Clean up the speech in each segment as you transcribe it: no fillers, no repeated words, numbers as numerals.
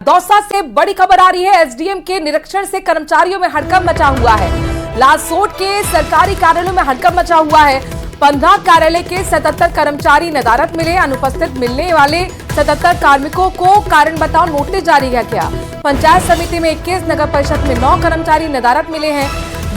दौसा से बड़ी खबर आ रही है। एसडीएम के निरीक्षण से कर्मचारियों में हड़कंप मचा हुआ है। लालसोट के सरकारी कार्यालयों में हड़कंप मचा हुआ है। 15 कार्यालय के 77 कर्मचारी नदारत मिले। अनुपस्थित मिलने वाले 77 कार्मिकों को कारण बताओ नोटिस जारी किया गया। पंचायत समिति में 21, नगर परिषद में 9 कर्मचारी नदारत मिले हैं।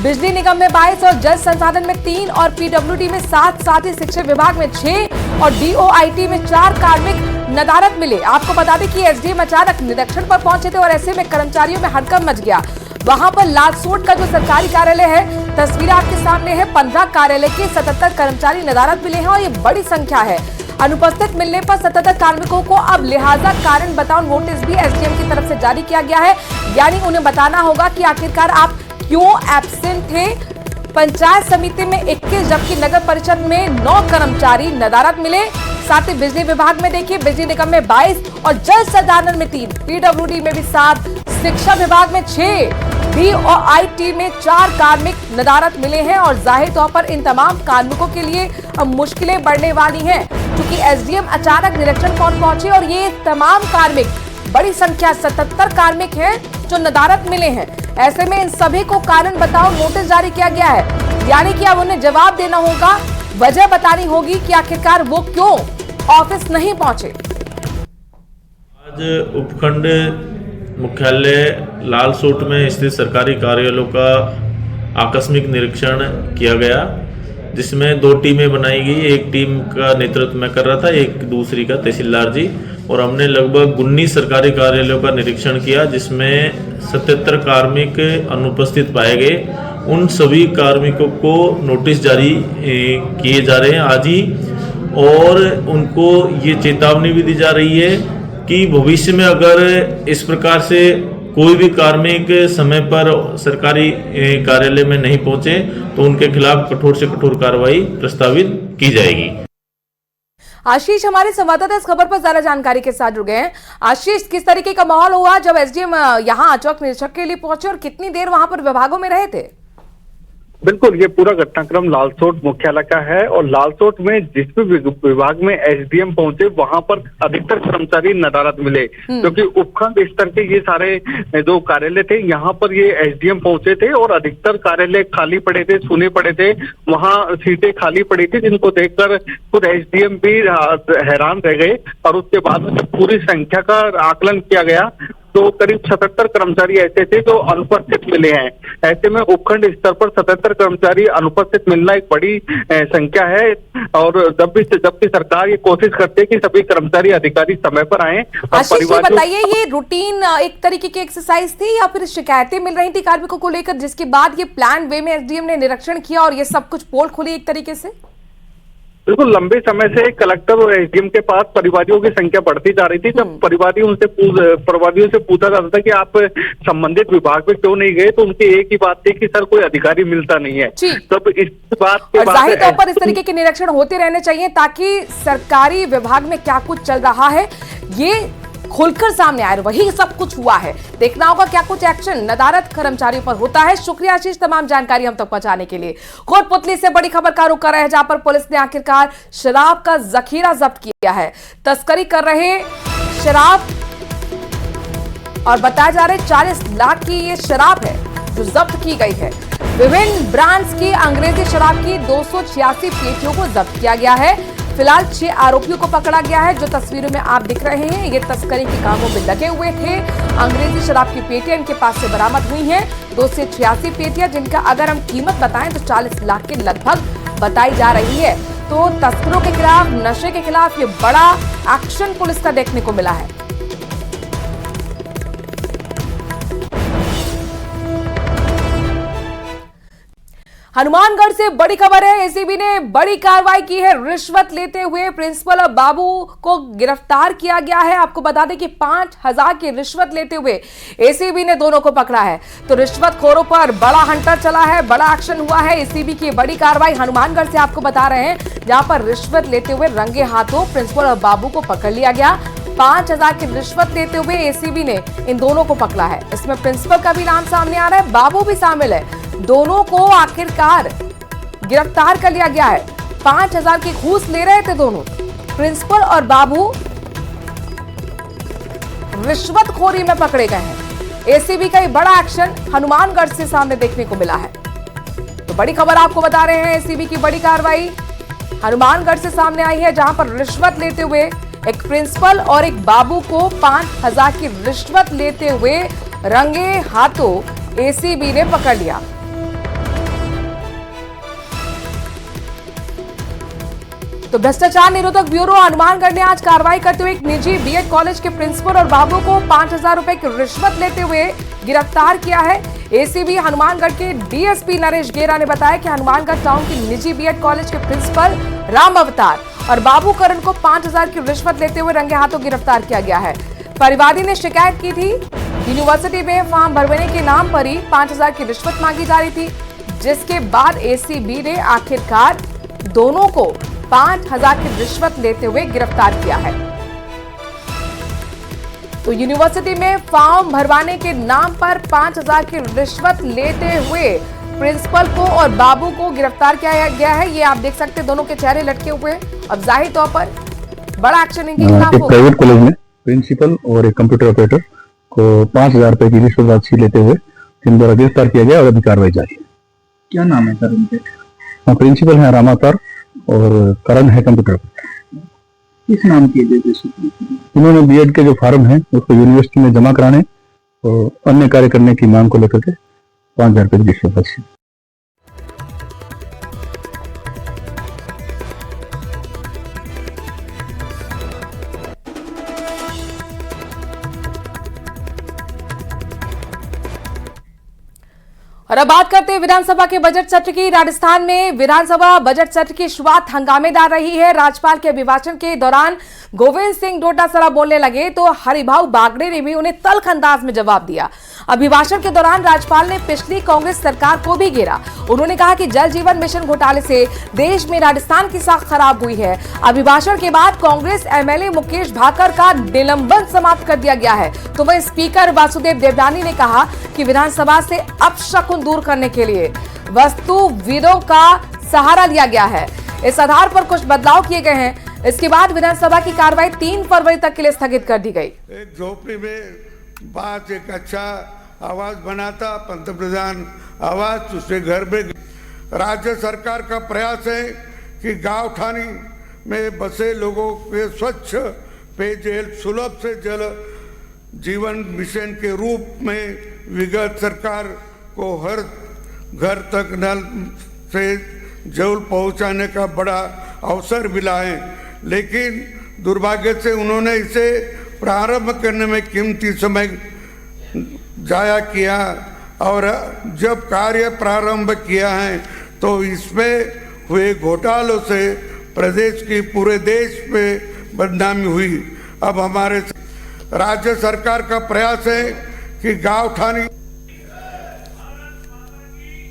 बिजली निगम में 22 और जल संसाधन में 3 और पीडब्ल्यूडी में 7, साथ ही शिक्षा विभाग में 6 और डीओआईटी में 4 कार्मिक नदारत मिले। आपको बता दें कि एसडीएम अचानक निरीक्षण पर पहुंचे थे और ऐसे में कर्मचारियों में हड़कंप मच गया। वहां पर लालसोट का जो सरकारी कार्यालय है, तस्वीर आपके सामने है। 15 कार्यालय के 77 कर्मचारी नदारत मिले हैं और ये बड़ी संख्या है। अनुपस्थित मिलने पर 77 कार्मिकों को अब लिहाजा कारण बताओ नोटिस भी एसडीएम की तरफ से जारी किया गया है। यानी उन्हें बताना होगा कि आखिरकार आप क्यों एब्सेंट थे। पंचायत समिति में 21 जबकि नगर परिषद में 9 कर्मचारी नदारत मिले। साथ ही बिजली विभाग में देखिए, बिजली निगम में 22 और जल संसाधन में 3, पीडब्ल्यूडी में भी 7, शिक्षा विभाग में 6, डीओआईटी में 4 कार्मिक नदारत मिले हैं। और जाहिर तौर पर इन तमाम कार्मिकों के लिए अब मुश्किलें बढ़ने वाली हैं, क्योंकि एसडीएम अचानक निरीक्षण पर पहुंचे और ये तमाम कार्मिक, बड़ी संख्या 77 कार्मिक हैं जो नदारत मिले हैं। ऐसे में इन सभी को कारण बताओ नोटिस जारी किया गया है। यानी कि अब उन्हें जवाब देना होगा, वजह बतानी होगी कि आखिरकार वो क्यों ऑफिस नहीं पहुंचे। आज उपखंड मुख्यालय लालसोट में स्थित सरकारी कार्यालयों का आकस्मिक निरीक्षण किया गया, जिसमें 2 टीमें बनाई गई। एक टीम का नेतृत्व मैं कर रहा था, एक दूसरी का तहसीलदार जी, और हमने लगभग 19 सरकारी कार्यालयों का निरीक्षण किया, जिसमें 77 कार्मिक अनुपस्थित पाए गए। उन सभी कार्मिकों को नोटिस जारी किए जा रहे हैं आज ही, और उनको ये चेतावनी भी दी जा रही है कि भविष्य में अगर इस प्रकार से कोई भी कार्मिक समय पर सरकारी कार्यालय में नहीं पहुंचे तो उनके खिलाफ कठोर से कठोर कार्रवाई प्रस्तावित की जाएगी। आशीष हमारे संवाददाता इस खबर पर ज्यादा जानकारी के साथ जुड़ गए हैं। आशीष, किस तरीके का माहौल हुआ जब एसडीएम यहाँ अचौक निरीक्षण के लिए पहुंचे और कितनी देर वहां पर विभागों में रहे थे? बिल्कुल, ये पूरा घटनाक्रम लालसोट मुख्यालय का है और लालसोट में जिस भी विभाग में एसडीएम पहुंचे वहां पर अधिकतर कर्मचारी नदारत मिले, क्योंकि उपखंड स्तर के ये सारे जो कार्यालय थे यहाँ पर ये एसडीएम पहुंचे थे और अधिकतर कार्यालय खाली पड़े थे, सुने पड़े थे, वहां सीटें खाली पड़ी थी, जिनको देखकर खुद एसडीएम भी हैरान रह गए। और उसके बाद में जब पूरी संख्या का आकलन किया गया तो करीब 77 कर्मचारी ऐसे थे जो अनुपस्थित मिले हैं। ऐसे में उपखंड स्तर पर 77 कर्मचारी अनुपस्थित मिलना एक बड़ी संख्या है। और जबकि सरकार ये कोशिश करती है कि सभी कर्मचारी अधिकारी समय पर आए। आशीष, बताइए, ये रूटीन एक तरीके की एक्सरसाइज थी या फिर शिकायतें मिल रही थी कार्मिकों को लेकर, जिसके बाद ये प्लान वे में एसडीएम ने निरीक्षण किया और ये सब कुछ पोल खुली एक तरीके से? बिल्कुल, लंबे समय से कलेक्टर और एसडीएम के पास परिवादियों की संख्या बढ़ती जा रही थी। जब परिवादियों से पूछा जाता था कि आप संबंधित विभाग में क्यों नहीं गए, तो उनकी एक ही बात थी कि सर कोई अधिकारी मिलता नहीं है। तब इस बात के बाद जाहिर तौर पर इस तरीके के निरीक्षण होते रहने चाहिए ताकि सरकारी विभाग में क्या कुछ चल रहा है ये खुलकर सामने आए। वही सब कुछ हुआ है, देखना होगा क्या कुछ एक्शन नदारत कर्मचारियों पर होता है। शुक्रिया आशीष, तमाम जानकारी हम तक पहुंचाने के लिए। कोटपुतली से बड़ी खबर का रुख कर रहे हैं, जहां पर पुलिस ने आखिरकार शराब का जखीरा जब्त किया है। तस्करी कर रहे शराब और बताया जा रहा है 40 लाख की ये शराब है जो जब्त की गई है। विभिन्न ब्रांड्स की अंग्रेजी शराब की 286 पेटियों को जब्त किया गया है। फिलहाल 6 आरोपियों को पकड़ा गया है, जो तस्वीरों में आप दिख रहे हैं। ये तस्करी के कामों में लगे हुए थे। अंग्रेजी शराब की पेटियां इनके पास से बरामद हुई हैं, 286 पेटियां, जिनका अगर हम कीमत बताएं तो 40 लाख के लगभग बताई जा रही है। तो तस्करों के खिलाफ, नशे के खिलाफ ये बड़ा एक्शन पुलिस का देखने को मिला है। हनुमानगढ़ से बड़ी खबर है। एसीबी ने बड़ी कार्रवाई की है। रिश्वत लेते हुए प्रिंसिपल और बाबू को गिरफ्तार किया गया है। आपको बता दें कि 5000 की रिश्वत लेते हुए एसीबी ने दोनों को पकड़ा है। तो रिश्वतखोरों पर बड़ा हंटर चला है, बड़ा एक्शन हुआ है। एसीबी की बड़ी कार्रवाई हनुमानगढ़ से आपको बता रहे हैं, जहां पर रिश्वत लेते हुए रंगे हाथों प्रिंसिपल और बाबू को पकड़ लिया गया। 5000 की रिश्वत लेते हुए एसीबी ने इन दोनों को पकड़ा है। इसमें प्रिंसिपल का भी नाम सामने आ रहा है, बाबू भी शामिल है। दोनों को आखिरकार गिरफ्तार कर लिया गया है। 5000 की घूस ले रहे थे दोनों, प्रिंसिपल और बाबू। रिश्वतखोरी में पकड़े गए हैं। एसीबी का ये बड़ा एक्शन हनुमानगढ़ से सामने देखने को मिला है। तो बड़ी खबर आपको बता रहे हैं, एसीबी की बड़ी कार्रवाई हनुमानगढ़ से सामने आई है, जहां पर रिश्वत लेते हुए एक प्रिंसिपल और एक बाबू को 5,000 की रिश्वत लेते हुए रंगे हाथों एसीबी ने पकड़ लिया। तो भ्रष्टाचार निरोधक ब्यूरो हनुमानगढ़ ने आज कार्रवाई करते हुए एक निजी बीएड कॉलेज के प्रिंसिपल और बाबू को 5,000 रुपए की रिश्वत लेते हुए गिरफ्तार किया है। एसीबी हनुमानगढ़ के डीएसपी नरेश गेरा ने बताया कि हनुमानगढ़ टाउन की निजी बीएड कॉलेज के प्रिंसिपल राम अवतार और बाबू करण को 5,000 की रिश्वत लेते हुए रंगे हाथों गिरफ्तार किया गया है। परिवादी ने शिकायत की थी, यूनिवर्सिटी में फॉर्म भरवाने के नाम पर ही 5,000 की रिश्वत मांगी जा रही थी, जिसके बाद एसीबी ने आखिरकार दोनों को 5,000 की रिश्वत लेते हुए गिरफ्तार किया है। तो यूनिवर्सिटी में फॉर्म भरवाने के नाम पर 5,000 की रिश्वत लेते हुए प्रिंसिपल को और बाबू को गिरफ्तार किया गया है। ये आप देख सकते हैं, दोनों के चेहरे लटके हुए हैं। अब जाहिर तौर पर बड़ा एक्शन इनके खिलाफ होगा। प्राइवेट कॉलेज में प्रिंसिपल और एक कंप्यूटर ऑपरेटर को 5,000 रुपए की रिश्वत राशि लेते हुए इन द्वारा गिरफ्तार किया गया और अभी कार्रवाई जारी है। क्या नाम है सर उनके? प्रिंसिपल है राम अवतार और करण है कंप्यूटर ऑपरेटर। किस नाम की? इन्होंने बीएड के जो फॉर्म है उसको यूनिवर्सिटी में जमा कराने और अन्य कार्य करने की मांग को लेकर के 5,000 रुपए की रिश्वत राशि। और अब बात करते हैं विधानसभा के बजट सत्र की। राजस्थान में विधानसभा बजट सत्र की शुरुआत हंगामेदार रही है। राज्यपाल के अभिभाषण के दौरान गोविंद सिंह डोटासरा बोलने लगे तो हरिभाऊ बागड़े ने भी उन्हें तल्ख अंदाज में जवाब दिया। अभिभाषण के दौरान राज्यपाल ने पिछली कांग्रेस सरकार को भी घेरा। उन्होंने कहा कि जल जीवन मिशन घोटाले से देश में राजस्थान की साख खराब हुई है। अभिभाषण के बाद कांग्रेस एमएलए मुकेश भाकर का निलंबन समाप्त कर दिया गया है। तो वह स्पीकर वासुदेव देवनानी ने कहा कि विधानसभा से अपशकुन दूर करने के लिए वास्तुविदों का सहारा लिया गया है। इस आधार पर कुछ बदलाव किए गए हैं। इसके बाद विधानसभा की कार्रवाई 3 फरवरी तक के लिए स्थगित कर दी गई। एक झोपड़ी में बात एक अच्छा आवाज बनाता पंतप्रधान आवाज उसके घर में। राज्य सरकार का प्रयास है कि गांव ठानी में बसे लोगों के स्वच्छ पेयजल सुलभ से जल जीवन मिशन के रूप में विगत सरकार को हर घर तक नल से जल पहुंचाने का बड़ा अवसर मिला है, लेकिन दुर्भाग्य से उन्होंने इसे प्रारंभ करने में कीमती समय जाया किया और जब कार्य प्रारंभ किया है तो इसमें हुए घोटालों से प्रदेश की पूरे देश में बदनामी हुई। अब हमारे राज्य सरकार का प्रयास है कि गांव ठानी।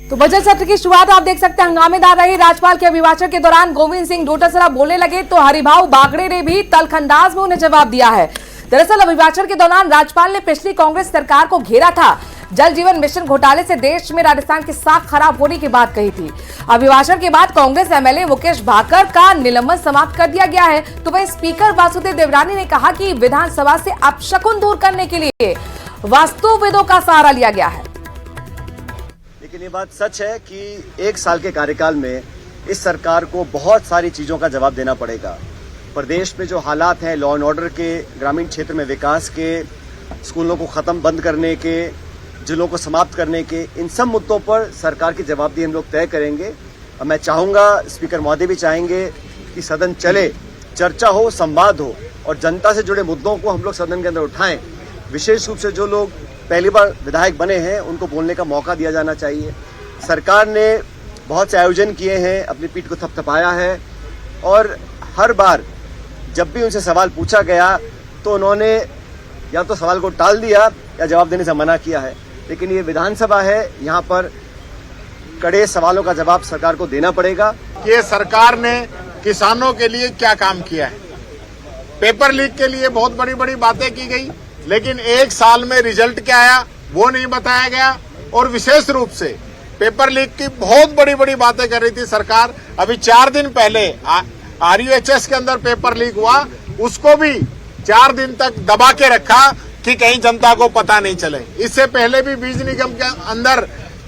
तो बजट सत्र की शुरुआत आप देख सकते हैं हंगामेदार रही। राज्यपाल के अभिभाषण के दौरान गोविंद सिंह डोटासरा बोलने लगे तो हरिभाऊ बागड़े ने भी तल्खअंदाज में उन्हें जवाब दिया है। दरअसल अभिभाषण के दौरान राज्यपाल ने पिछली कांग्रेस सरकार को घेरा था। जल जीवन मिशन घोटाले से देश में राजस्थान की साख खराब होने की बात कही थी। अभिभाषण के बाद कांग्रेस एमएलए मुकेश भाकर का निलंबन समाप्त कर दिया गया है। तो वहीं स्पीकर वासुदेव देवनानी ने कहा कि विधानसभा से अपशकुन दूर करने के लिए वास्तुविदों का सहारा लिया गया है। लेकिन ये बात सच है कि 1 साल के कार्यकाल में इस सरकार को बहुत सारी चीजों का जवाब देना पड़ेगा। प्रदेश में जो हालात हैं लॉ एंड ऑर्डर के, ग्रामीण क्षेत्र में विकास के, स्कूलों को खत्म बंद करने के, जिलों को समाप्त करने के, इन सब मुद्दों पर सरकार की जवाबदेही हम लोग तय करेंगे। और मैं चाहूंगा, स्पीकर महोदय भी चाहेंगे कि सदन चले, चर्चा हो, संवाद हो और जनता से जुड़े मुद्दों को हम लोग सदन के अंदर उठाएं। विशेष रूप से जो लोग पहली बार विधायक बने हैं उनको बोलने का मौका दिया जाना चाहिए। सरकार ने बहुत से आयोजन किए हैं, अपनी पीठ को थपथपाया है और हर बार जब भी उनसे सवाल पूछा गया तो उन्होंने या तो सवाल को टाल दिया या जवाब देने से मना किया है। लेकिन ये विधानसभा है, यहाँ पर कड़े सवालों का जवाब सरकार को देना पड़ेगा। ये सरकार ने किसानों के लिए क्या काम किया है। पेपर लीक के लिए बहुत बड़ी बड़ी बातें की गई, लेकिन 1 साल में रिजल्ट क्या आया वो नहीं बताया गया। और विशेष रूप से पेपर लीक की बहुत बड़ी बड़ी बातें कर रही थी सरकार। अभी 4 दिन पहले RUHS के अंदर पेपर लीक हुआ, उसको भी 4 दिन तक दबा के रखा कि कहीं जनता को पता नहीं चले। इससे पहले भी बीज निगम के अंदर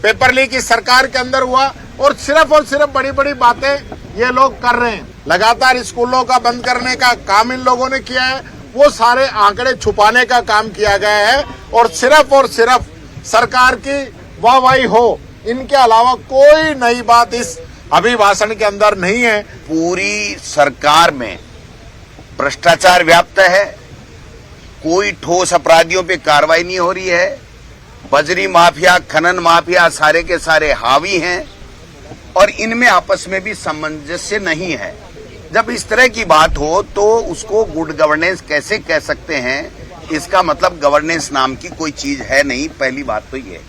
पेपर लीक इस सरकार के अंदर हुआ और सिर्फ बड़ी बड़ी बातें ये लोग कर रहे हैं। लगातार स्कूलों का बंद करने का काम इन लोगों ने किया है, वो सारे आंकड़े छुपाने का काम किया गया है और सिर्फ सरकार की वाहवाही हो, इनके अलावा कोई नई बात इस अभिभाषण के अंदर नहीं है। पूरी सरकार में भ्रष्टाचार व्याप्त है, कोई ठोस अपराधियों पे कार्रवाई नहीं हो रही है, बजरी माफिया, खनन माफिया सारे के सारे हावी हैं और इनमें आपस में भी सामंजस्य नहीं है। जब इस तरह की बात हो तो उसको गुड गवर्नेंस कैसे कह सकते हैं? इसका मतलब गवर्नेंस नाम की कोई चीज है नहीं, पहली बात तो ये।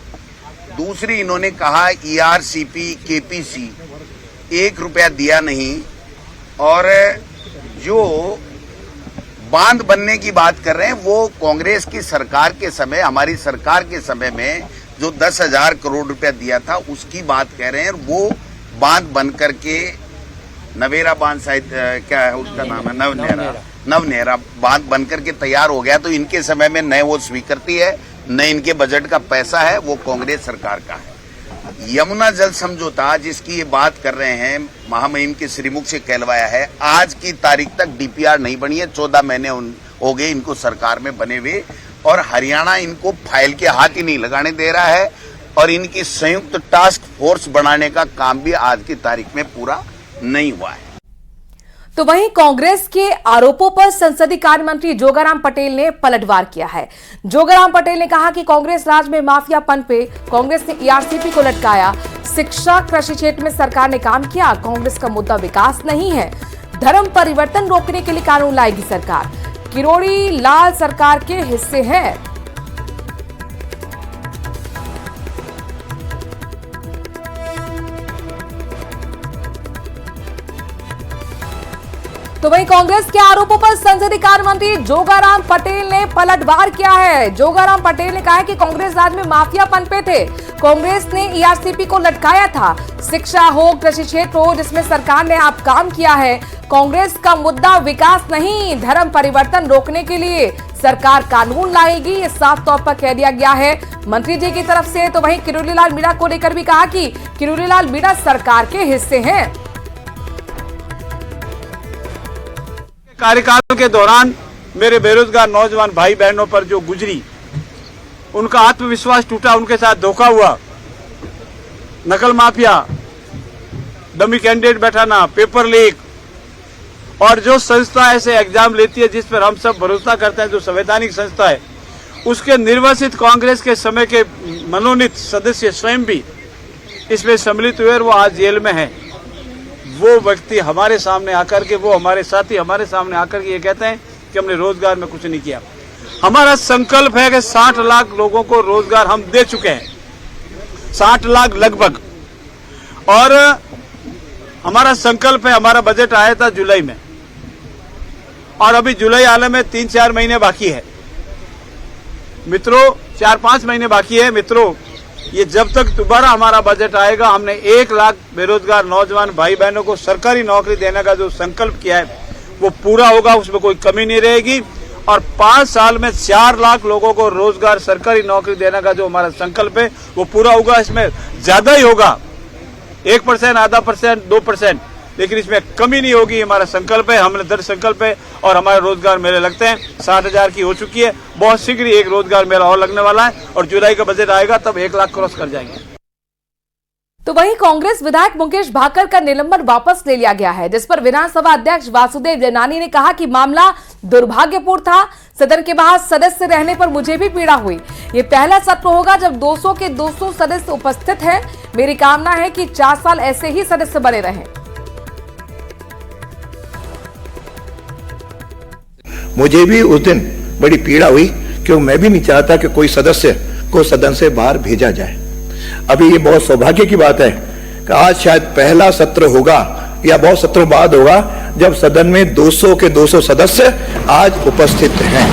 दूसरी, इन्होंने कहा ERCP KPC 1 रुपया दिया नहीं और जो बांध बनने की बात कर रहे हैं वो कांग्रेस की सरकार के समय, हमारी सरकार के समय में जो 10,000 करोड़ रुपया दिया था उसकी बात कह रहे हैं। वो बांध बन करके नवेरा बांध शायद क्या है उसका नाम है, नवनेरा बांध बनकर के तैयार हो गया। तो इनके समय में न वो स्वीकृति है न इनके बजट का पैसा है, वो कांग्रेस सरकार का है। यमुना जल समझौता जिसकी ये बात कर रहे हैं, महामहिम के श्रीमुख से कहलवाया है, आज की तारीख तक DPR नहीं बनी है। 14 महीने हो गए इनको सरकार में बने हुए और हरियाणा इनको फाइल के हाथ ही नहीं लगाने दे रहा है और इनकी संयुक्त टास्क फोर्स बनाने का काम भी आज की तारीख में पूरा नहीं हुआ है। तो वहीं कांग्रेस के आरोपों पर संसदीय कार्य मंत्री जोगाराम पटेल ने पलटवार किया है। जोगाराम पटेल ने कहा कि कांग्रेस राज में माफियापन पे कांग्रेस ने ERCP को लटकाया। शिक्षा, कृषि क्षेत्र में सरकार ने काम किया। कांग्रेस का मुद्दा विकास नहीं है, धर्म परिवर्तन रोकने के लिए कानून लाएगी सरकार। किरोड़ी लाल सरकार के हिस्से हैं। तो वहीं कांग्रेस के आरोपों पर संसदीय कार्य मंत्री जोगाराम पटेल ने पलटवार किया है। जोगाराम पटेल ने कहा है कि कांग्रेस राज में माफियापन पे थे, कांग्रेस ने ERCP को लटकाया था। शिक्षा हो, कृषि क्षेत्र हो, जिसमें सरकार ने आप काम किया है। कांग्रेस का मुद्दा विकास नहीं, धर्म परिवर्तन रोकने के लिए सरकार कानून लाएगी, ये साफ तौर पर कह दिया गया है मंत्री जी की तरफ से। तो वहीं किरोड़ी लाल मीणा को लेकर भी कहा कि किरोड़ी लाल मीणा सरकार के हिस्से हैं। कार्यकाल के दौरान मेरे बेरोजगार नौजवान भाई बहनों पर जो गुजरी, उनका आत्मविश्वास टूटा, उनके साथ धोखा हुआ। नकल माफिया, डमी कैंडिडेट बैठाना, पेपर लीक और जो संस्था ऐसे एग्जाम लेती है जिस पर हम सब भरोसा करते हैं, जो संवैधानिक संस्था है, उसके निर्वासित कांग्रेस के समय के मनोनीत सदस्य स्वयं भी इसमें सम्मिलित हुए और वो आज जेल में है। वो व्यक्ति हमारे सामने आकर के, वो हमारे साथी हमारे सामने आकर के ये कहते हैं कि हमने रोजगार में कुछ नहीं किया। हमारा संकल्प है कि 60 लाख लोगों को रोजगार हम दे चुके हैं, 60 लाख लगभग। और हमारा संकल्प है, हमारा बजट आया था जुलाई में और अभी जुलाई आने में 3-4 महीने बाकी है मित्रों, 4-5 महीने बाकी है मित्रों। ये जब तक दोबारा हमारा बजट आएगा, हमने 1 लाख बेरोजगार नौजवान भाई बहनों को सरकारी नौकरी देने का जो संकल्प किया है वो पूरा होगा, उसमें कोई कमी नहीं रहेगी। और 5 साल में 4 लाख लोगों को रोजगार, सरकारी नौकरी देने का जो हमारा संकल्प है वो पूरा होगा। इसमें ज्यादा ही होगा, 1%, आधा %, 2%, लेकिन इसमें कमी नहीं होगी। हमारा संकल्प है, हमने दृढ़ संकल्प है। और हमारे रोजगार मेले लगते हैं, 60,000 की हो चुकी है, बहुत शीघ्र एक रोजगार मेला और लगने वाला है और जुलाई का बजट आएगा तब 1 लाख क्रॉस कर जाएंगे। तो वहीं कांग्रेस विधायक मुकेश भाकर का निलंबन वापस ले लिया गया है, जिस पर विधानसभा अध्यक्ष वासुदेव जैनानी ने कहा कि मामला दुर्भाग्यपूर्ण था। सदन के बाहर सदस्य रहने पर मुझे भी पीड़ा हुई। ये पहला सत्र होगा जब 200 के 200 सदस्य उपस्थित हैं। मेरी कामना है कि 4 साल ऐसे ही सदस्य बने रहें। मुझे भी उस दिन बड़ी पीड़ा हुई क्योंकि मैं भी नहीं चाहता कि कोई सदस्य को सदन से बाहर भेजा जाए। अभी ये बहुत सौभाग्य की बात है कि आज शायद पहला सत्र होगा या बहुत सत्रों बाद होगा जब सदन में 200 के 200 सदस्य आज उपस्थित हैं।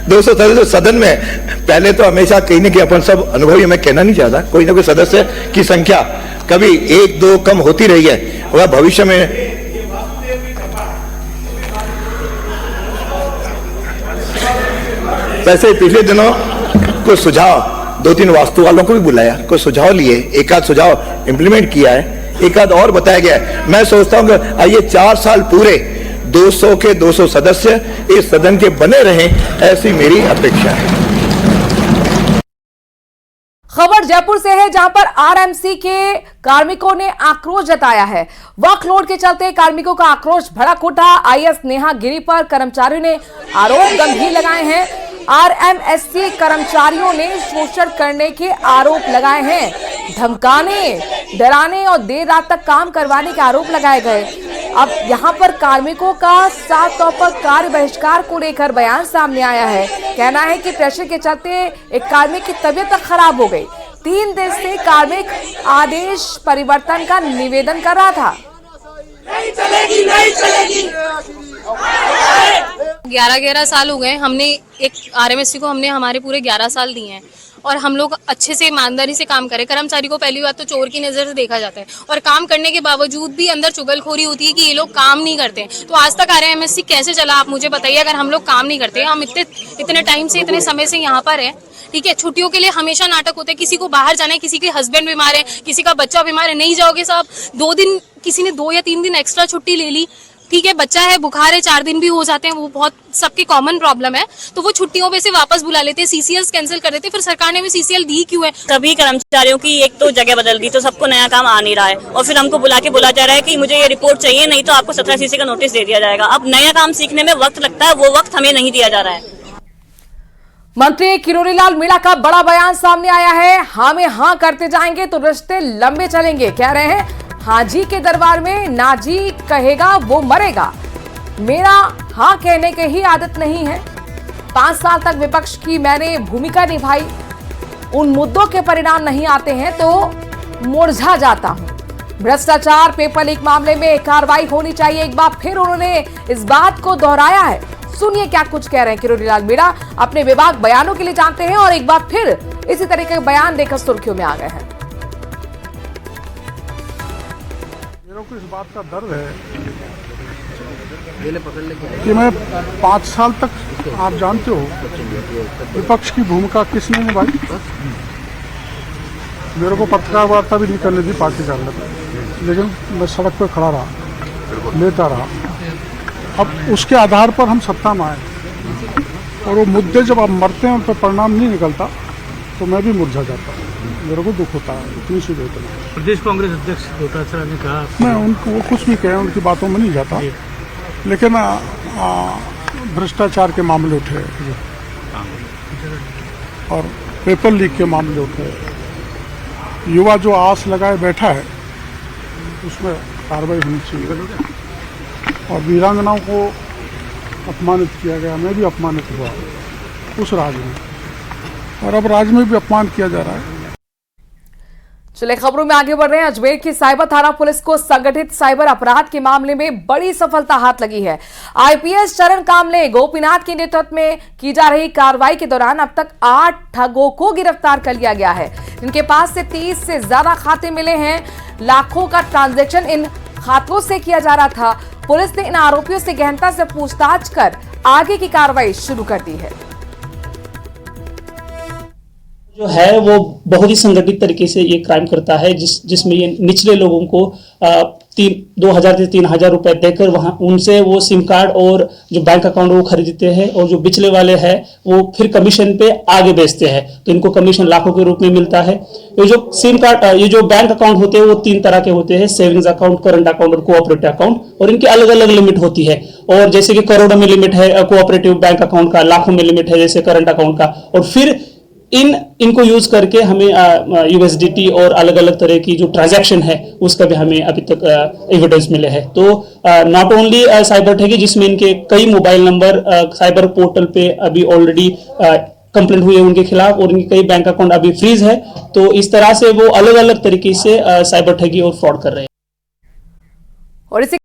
200 सदस्य सदन में, पहले तो हमेशा कहीं ना कहीं अपन सब अनुभवी, मैं कहना नहीं चाहता, कोई ना कोई सदस्य की संख्या कभी 1-2 कम होती रही है, वह भविष्य में वैसे पिछले दिनों कुछ सुझाव 2-3 वास्तु वालों को भी बुलाया, कुछ सुझाव लिए, एक आध सुझाव इंप्लीमेंट किया है, एक आध और बताया गया है। मैं सोचता हूं कि आइए 4 साल पूरे 200 के 200 सदस्य इस सदन के बने रहें, ऐसी मेरी अपेक्षा है। खबर जयपुर से है, जहां पर आरएमसी के कार्मिकों ने आक्रोश जताया है। वर्कलोड के चलते कार्मिकों का आक्रोश भड़क उठा। आईएएस नेहा गिरी पर कर्मचारियों ने आरोप गंभीर लगाए हैं। आरएमएससी कर्मचारियों ने शोषण करने के आरोप लगाए हैं। धमकाने, डराने और देर रात तक काम करवाने के आरोप लगाए गए। अब यहां पर कार्मिकों का साफ तौर पर कार्य बहिष्कार को लेकर बयान सामने आया है। कहना है कि प्रेशर के चलते एक कार्मिक की तबीयत तक खराब हो गई। 3 दिन से कार्मिक आदेश परिवर्तन का निवेदन कर रहा था। नहीं चलेगी, नहीं चलेगी। 11 साल हो गए, हमने एक आरएमएससी को हमने हमारे पूरे 11 साल दिए हैं और हम लोग अच्छे से ईमानदारी से काम करें। कर्मचारी को पहली बात तो चोर की नजर से देखा जाता है और काम करने के बावजूद भी अंदर चुगलखोरी होती है कि ये लोग काम नहीं करते। तो आज तक आरएमएससी कैसे चला, आप मुझे बताइए। अगर हम लोग काम नहीं करते, हम इतने टाइम से, इतने समय से यहाँ पर है, ठीक है। छुट्टियों के लिए हमेशा नाटक होते हैं, किसी को बाहर जाना है, किसी के हस्बैंड बीमार है, किसी का बच्चा बीमार है, नहीं जाओगे साहब। 2 दिन, किसी ने 2 या 3 दिन एक्स्ट्रा छुट्टी ले ली, ठीक है। बच्चा है, बुखार है, 4 दिन भी हो जाते हैं, वो बहुत सबकी कॉमन प्रॉब्लम है। तो वो छुट्टियों पे से वापस बुला लेते हैं, सीसीएल कैंसिल कर देते हैं। फिर सरकार ने भी सीसीएल दी क्यों है? सभी कर्मचारियों की एक तो जगह बदल दी, तो सबको नया काम आ नहीं रहा है और फिर हमको बोला जा रहा है कि मुझे ये रिपोर्ट चाहिए, नहीं तो आपको 17 सीसी का नोटिस दे दिया जाएगा। अब नया काम सीखने में वक्त लगता है, वो वक्त हमें नहीं दिया जा रहा है। मंत्री किरोड़ीलाल मीणा का बड़ा बयान सामने आया है। हाँ में हाँ करते जाएंगे तो रिश्ते लंबे चलेंगे। कह रहे हैं हाजी के दरबार में ना जी कहेगा वो मरेगा। मेरा हाँ कहने की ही आदत नहीं है। 5 साल तक विपक्ष की मैंने भूमिका निभाई, उन मुद्दों के परिणाम नहीं आते हैं तो मुरझा जाता हूं। भ्रष्टाचार, पेपर लीक मामले में कार्रवाई होनी चाहिए। एक बार फिर उन्होंने इस बात को दोहराया है। सुनिए क्या कुछ कह रहे हैं किरोड़ीलाल मीणा। अपने विभाग बयानों के लिए जानते हैं और एक बार फिर इसी तरह के बयान देकर सुर्खियों में आ गए हैं। मेरे को इस बात का दर्द है कि मैं 5 साल तक, आप जानते हो, विपक्ष की भूमिका किसने निभाई। मेरे को पत्रकार वार्ता भी नहीं करने दी पार्टी कार्यालय में, लेकिन मैं सड़क पर खड़ा रहा, लेता रहा। अब उसके आधार पर हम सत्ता में आए और वो मुद्दे जब आप मरते हैं, उन पर परिणाम नहीं निकलता तो मैं भी मुरझा जाता हूँ। मेरे को दुख होता है, इतनी सी बात है। प्रदेश कांग्रेस अध्यक्ष डोटासरा ने कहा, मैं उनको वो कुछ भी कहे, उनकी बातों में नहीं जाता, लेकिन भ्रष्टाचार के मामले उठे और पेपर लीक के मामले उठे, युवा जो आस लगाए बैठा है उसमें कार्रवाई होनी चाहिए। और वीरांगनाओं को अपमानित किया गया, मैं भी अपमानित हुआ उस राज में, और अब राज में भी अपमान किया जा रहा है। चलिए खबरों में आगे बढ़ रहे हैं। अजमेर की साइबर थाना पुलिस को संगठित साइबर अपराध के मामले में बड़ी सफलता हाथ लगी है। आईपीएस चरण कामले गोपीनाथ के नेतृत्व में की जा रही कार्रवाई के दौरान अब तक 8 ठगों को गिरफ्तार कर लिया गया है, जिनके पास से 30 से ज्यादा खाते मिले हैं। लाखों का ट्रांजैक्शन इन खातों से किया जा रहा था। पुलिस ने इन आरोपियों से गहनता से पूछताछ कर आगे की कार्रवाई शुरू कर दी है। जो है वो बहुत ही संगठित तरीके से ये क्राइम करता है, जिसमें ये निचले लोगों को 2,000 से 3,000 रुपए देकर वहां उनसे वो सिम कार्ड और जो बैंक अकाउंट वो खरीदते हैं, और जो बिचले वाले हैं वो फिर कमीशन पे आगे बेचते हैं, तो इनको कमीशन लाखों के रूप में मिलता है। ये जो सिम कार्ड, ये जो बैंक अकाउंट होते हैं वो 3 तरह के होते हैं, सेविंग्स अकाउंट, करंट अकाउंट और कोऑपरेटिव अकाउंट, और इनकी अलग अलग लिमिट होती है। और जैसे कि करोड़ों में लिमिट है कोऑपरेटिव बैंक अकाउंट का, लाखों में लिमिट है जैसे करंट अकाउंट का। और फिर इनको यूज करके हमें यूएसडीटी और अलग अलग तरह की जो ट्रांजैक्शन है उसका भी हमें अभी तक एविडेंस मिले हैं। तो नॉट ओनली साइबर ठगी, जिसमें इनके कई मोबाइल नंबर साइबर पोर्टल पे अभी ऑलरेडी कंप्लेंट हुई है उनके खिलाफ, और इनके कई बैंक अकाउंट अभी फ्रीज है। तो इस तरह से वो अलग अलग तरीके से साइबर ठगी और फ्रॉड कर रहे हैं। और इसी